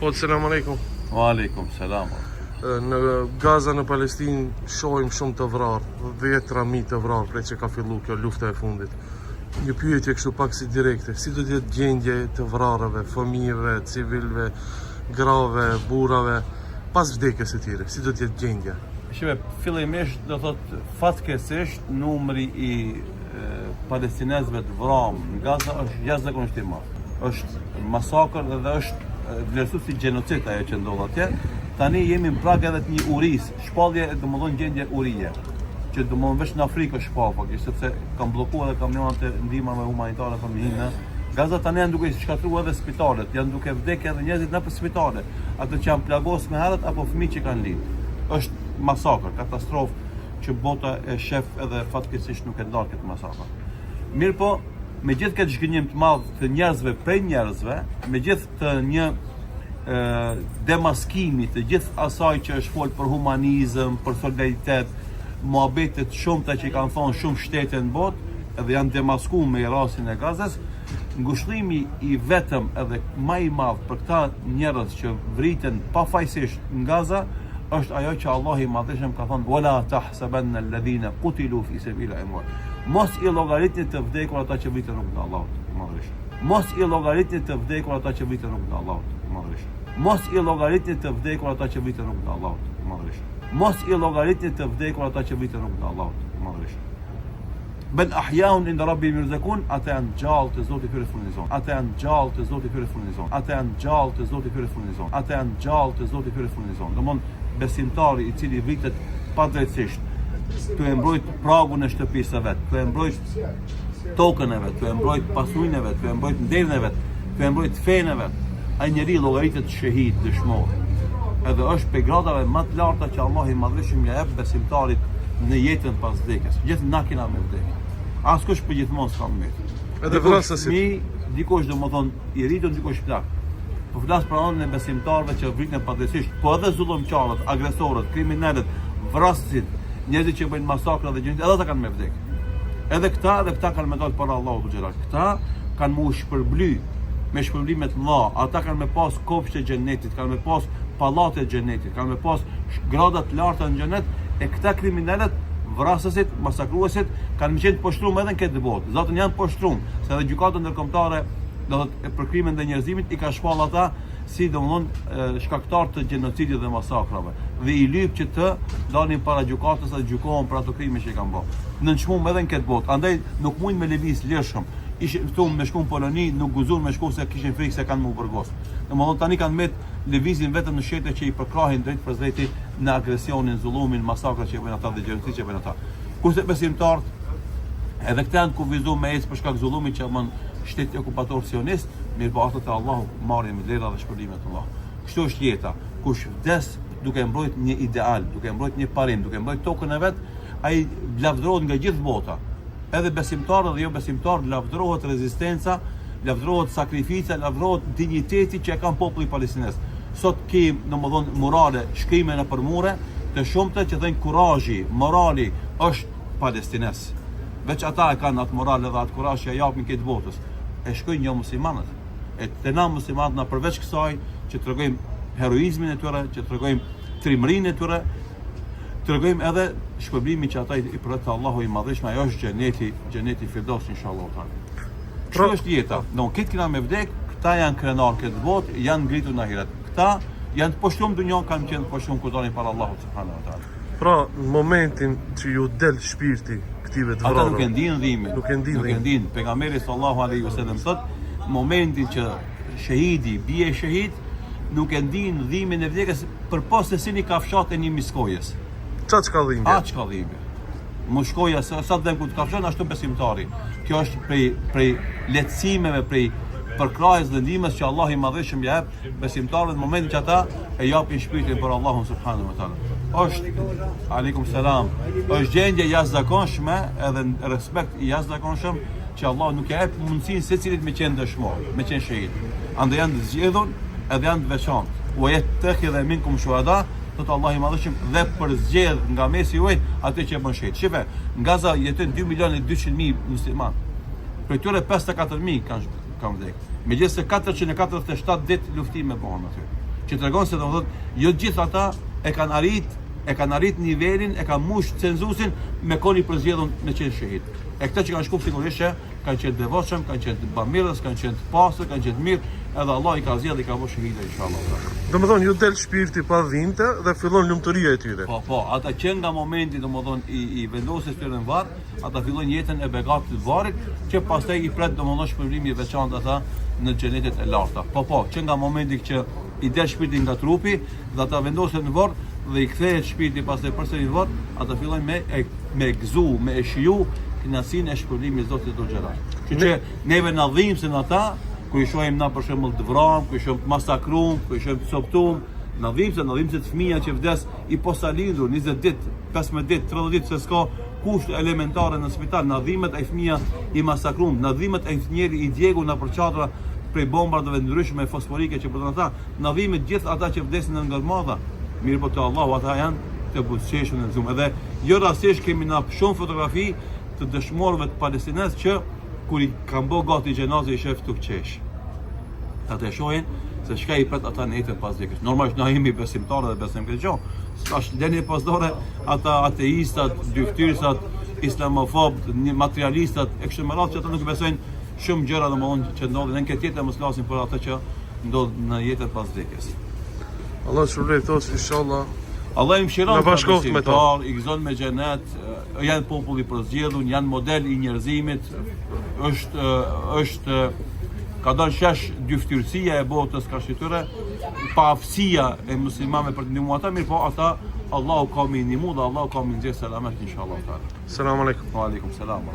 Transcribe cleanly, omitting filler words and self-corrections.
Po, selam aleikum. Wa aleikum selam. Në Gaza në Palestinë shohim shumë të vrarë, 10.000 të vrarë prej që ka fillu kjo lufta e fundit. Një pyetje kështu pak si direkte, si do t'jetë gjendje të vrarëve, fëmijëve, civilve, grave, burrave, pas vdekjes së tyre, si do t'jetë gjendja? Shqipe, fillimisht do thot fatkeqësisht numri i palestinezëve të vrarë në Gaza është jashtëzakonisht i madh. Është masakër dhe është vlerësuar si gjenocid ajo që ndodh atje. Tani jemi në prag edhe të një urisë, shpallje domethënë gjendje urie, që domethënë veç në Afrikë është shpall faktikisht, sepse kanë bllokuar edhe kamionat e ndihmave humanitare për në Gaza. Tani janë duke shkatruar edhe spitalet, janë duke vdekur edhe njerëzit në spitale, ato që janë plagosur me herët apo fëmijë që kanë lind. Është masakër, katastrofë që bota e shef edhe fatkeqësisht nuk e ndar këtë masakër. Mirë po, me gjithë këtë zhgënjim të madh të njerëzve prej njerëzve, me gjithë të një demaskimi të gjithë asaj që është folë për humanizëm, për solidaritet, muhabetet shumëta që i kanë thonë shumë shtete në botë, edhe janë demaskuar me rastin e Gazës, ngushëllimi i vetëm edhe më i madh për këta njerëz që vriten pafajsisht në Gaza, është ajo që Allah i Madhëshëm ka thonë wala tahsabanna alladhina qutilu fi sabilillahi amwat. Mos i llogaritni të vdekur ata që vriten rrugën e Allahut të Madhëshëm. Mos i llogaritni të vdekur ata që vriten rrugën e Allahut të Madhëshëm. Mos i llogaritni të vdekur ata që vriten rrugën e Allahut të Madhëshëm. Mos i llogaritni të vdekur ata që vriten rrugën e Allahut të Madhëshëm. Bel ahyaun inda rabbihim yurzakun, ata janë gjallë të Zotit tyre furnizon. Ata janë gjallë të Zotit tyre furnizon. Ata janë gjallë të Zotit tyre furnizon. Ata janë gjallë të Zotit tyre furnizon. Domthon besimtari i cili vritet padrejtisht, të e mbrojt pragun e shtëpisë së vet, të e mbrojt tokën e vet, të e mbrojt pasurinë e vet, të e mbrojt nderin e vet, të e mbrojt fenë e vet, ai njeriu llogaritet shahid, dëshmor. Edhe është pe gradave më të larta që Allah i Madhëshëm ja jep besimtarit në jetën pas vdekjes. Gjithë na kena me vdekje. Askush për gjithmonë s'ka mbet. Edhe vrasësit. Mi dikush domethënë i rritur, dikush plak. Po flas për anën e besimtarëve që vriten padrejtisht, po edhe zullumçarët, agresorët, kriminalët, vrasësit, njerëzit që bëjnë masakra dhe gjëra, edhe ata kanë me vdekje. Edhe këta kanë me dalë para Allahut xhelal. Këta kanë mu shpërbly me shpërblime të mëdha. Ata kanë me pas kopshte të xhenetit, kanë me pas pallate të xhenetit, kanë me pas grada të larta në xhenet. E këta kriminalët, vrasësit, masakruesit kanë qenë poshtruar edhe në këtë botë. Zotën janë poshtruar, se edhe gjykata ndërkombëtare do të për krimin dhe njerëzimit i ka shpall ata si domthonë shkaktar të gjenocidit dhe masakrave. Dhe i lyp që të dalin para gjykatës dhe gjykohen për ato krime që i kanë bërë. Nënçmuam edhe në këtë botë. Andaj nuk mund me lëviz lirshëm. Ishin këtu me shku në Poloni, nuk guxuan me shku se kishin frikë se kanë më burgos. Domthonë tani kanë met lëvizin vetëm në shete që i përkrahin drejt për drejti në agresionin, zullumin, masakrat që bëjnë ata dhe gjenocid që bëjnë ata. Kurse besimtarët, edhe këta janë kufizuar me ecë për shkak zullumit që bën shteti okupator sionist, mirë po ata te Allahu marrin me lera dhe shpërblimet të Allahut. Kështu është jeta. Kush vdes duke mbrojt një ideal, duke mbrojt një parim, duke mbrojt tokën e vet, ai lavdërohet nga gjithë bota. Edhe besimtarë dhe jo besimtarë, lavdërohet rezistenca, lavdërohet sakrifica, lavdërohet dinjiteti që e kanë populli palestinez. Sot kemi domethënë morale, shkrimë në përmure të shumta që thënë kurazhi, morali është palestinez. Veç ata e kanë atë moral dhe atë kurazh që japin këtë botës. E shkojnë jo muslimanët. E të na muslimanët na përveç kësaj që tregojmë heroizmin e tyre, që tregojmë trimërinë e tyre, tregojmë edhe shpërblimin që ata i përret Allahu i Madhëshëm, ajo është xheneti Firdaus inshallah taala. Kjo është jeta. Don këtë kena me vdek, këta janë krenar këtë botë, janë ngritur në ahiret. Këta janë të poshtruar në dunjë, kanë qenë të poshtruar kur dalin para Allahut subhanahu wa taala. Pra, në momentin që ju del shpirti këtive të vrarëve, ata nuk e ndinë dhimbjen. Nuk e ndinë. Pejgamberi sallallahu alaihi wasallam thotë, momentin që shahidi bie shahid, nuk e ndinë dhimbjen e vdekjes përpas se si një kafshat e një miskojës. Çka ka dhimbje? Çka dhimbje? Mushkoja sa dhem ku të kafshon ashtu besimtari. Kjo është prej lehtësimeve, prej përkrahjes dhe ndihmës që Allah i Madhëshëm ja jep besimtarëve në momentin që ata e japin shpirtin për Allahun subhanahu wa taala. Është aleikum salam. Është gjendje jashtëzakonshme edhe respekt i jashtëzakonshëm që Allah nuk e jep mundësinë secilit me qenë dëshmor, me qenë shahid. Andaj janë të zgjedhur edhe janë të veçantë. Wa yattakhidha minkum shuhada, thotë Allah i Madhëshëm dhe përzgjedh nga mesi juaj atë që bën shahid. Shife, në Gaza jetojnë 2.200.000 musliman. Për tyre 54.000 kanë vdekur. Megjithëse 447 ditë luftime bëhen aty. që tregon se domethënë jo gjithë ata e kanë arrit nivelin, e kanë mush cenzusin me koni përzgjedhur me qenë shahid. E këta që kanë shkuar sigurisht që kanë qenë devotshëm, kanë qenë bamirës, kanë qenë të pastër, kanë qenë mirë, edhe Allah i ka zgjedhur i ka bërë shahide inshallah. Domethënë ju del shpirti pa dhimbje dhe fillon lumturia e tyre. Po, ata që nga momenti domethënë i vendosjes tyre në varr, ata fillojnë jetën e begatit të varrit, që pastaj i pret domethënë shpërblimi i veçantë ata në xhenetet e larta. Po, që nga momenti që i del shpirti nga trupi dhe ata vendosen në varr dhe i kthehet shpirti pastaj përsëri në varr, ata fillojnë me gëzu, me e shiju kënaqësinë e shpërblimit të Zotit të xhelal. Që neve na dhimbsen ata, ku i shohim na për shembull të vrarë, ku i shohim të masakruar, ku i shohim të coptuar, na dhimbsen të fëmijë që vdes i posalindur 20 ditë, 15 ditë, 30 ditë se s'ka kusht elementare në spital, na dhimbet ai fëmia i masakruar, na dhimbet ai njeri i djegur na përçatra prej bombardave ndryshme fosforike që bëhen ata, na dhimbet gjithë ata që vdesin në ngërmadha. Mirë po te Allahu ata janë të buzëqeshur në zumë. Edhe jo rastisht kemi na shumë fotografi të dëshmorëve të palestinez që kur i kanë bë gati xhenazë i shef tuk qesh. Ata e shohin se çka i pret ata në jetën pas vdekjes. Normalisht na jemi besimtarë dhe besojmë këtë gjë. Tash lëni pas dore ata ateistat, dyftyrësat, islamofobët, materialistat e kështu me radhë që ata nuk besojnë shumë gjëra domosdoshmë që ndodhin në këtë jetë, mos flasin për ata që ndodhin në jetën pas vdekjes. Allah shpërblet inshallah. Allah i mëshiron Në bashkoft me ta. I gëzon me xhenet, janë popull i përzgjedhur, janë model i njerëzimit, është ka dalë shesh dyftyrësia e botës ka shtyre, pa aftësia e muslimanëve për të ndihmuar ata, mirë po ata Allahu ka më ndihmuar dhe Allahu ka më nxjerrë selamet inshallah. Selam aleikum. Wa aleikum selam.